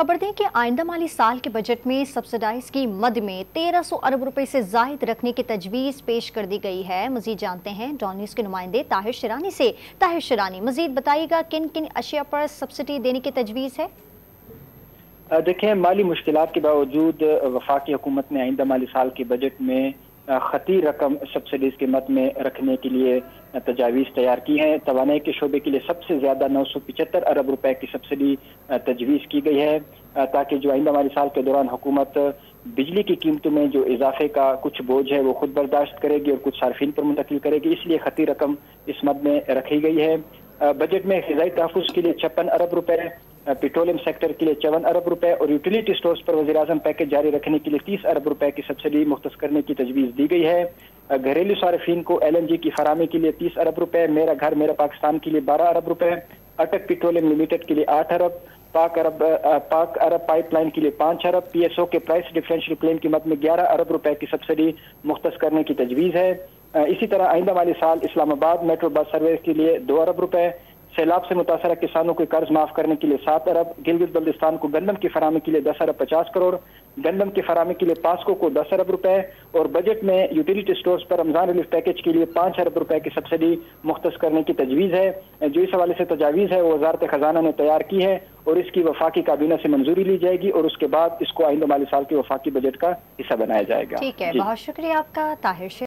खबर दें कि आइंदा माली साल के बजट में सब्सिडाइज की मद में 1300 अरब रुपए से जायद रखने की तजवीज़ पेश कर दी गई है। मजीद जानते हैं डॉन न्यूज़ के नुमाइंदे ताहिर शिरानी से। ताहिर शिरानी, मजीद बताइएगा किन किन अशिया पर सब्सिडी देने की तजवीज़ है? देखें, माली मुश्किलात के बावजूद वफाकी हुकूमत ने आइंदा माली साल के बजट में खती रकम सब्सिडीज के मद में रखने के लिए तजावीज़ तैयार की हैं। तवानाई के शोबे के लिए सबसे ज़्यादा 975 अरब रुपए की सब्सिडी तजवीज़ की गई है, ताकि जो आइंदा माली साल के दौरान हुकूमत बिजली की कीमतों में जो इजाफे का कुछ बोझ है वो खुद बर्दाश्त करेगी और कुछ सार्फिन पर मुंतकिल करेगी। इसलिए खती रकम इस मद में रखी गई है। बजट में ग़िज़ाई तहफ़्फ़ुज़ के लिए 56 अरब रुपए, पेट्रोलियम सेक्टर के लिए 54 अरब रुपए और यूटिलिटी स्टोर्स पर वज़ीर-ए-आज़म पैकेज जारी रखने के लिए 30 अरब रुपए की सब्सिडी मुख्तस करने की तजवीज़ दी गई है। घरेलू सार्फिन को LNG की फराहमी के लिए 30 अरब रुपए, मेरा घर मेरा पाकिस्तान के लिए 12 अरब रुपए, अटक पेट्रोलियम लिमिटेड के लिए 8 अरब, पाक अरब पाइपलाइन के लिए 5 अरब, PSO के प्राइस डिफरेंशियल क्लेम की मद में 11 अरब रुपए की सब्सिडी मुख्तस करने की तजवीज़ है। इसी तरह आइंदा माली साल इस्लामाबाद मेट्रो बस सर्विस के लिए 2 अरब रुपए, सैलाब से मुतासरा किसानों को कर्ज माफ करने के लिए 7 अरब, गिलगित बल्तिस्तान को गंदम की फराहमी के लिए 10 अरब 50 करोड़, गंदम की फराहमी के लिए पास्को को 10 अरब रुपए और बजट में यूटिलिटी स्टोर्स पर रमजान रिलीफ पैकेज के लिए 5 अरब रुपए की सब्सिडी मुख्तस करने की तजवीज़ है। जो इस हवाले से तजावीज़ है वो वज़ारत खजाना ने तैयार की है और इसकी वफाकी काबीना से मंजूरी ली जाएगी और उसके बाद इसको आइंदा माली साल के वफाकी बजट का हिस्सा बनाया जाएगा। ठीक है, बहुत शुक्रिया आपका ताहिर।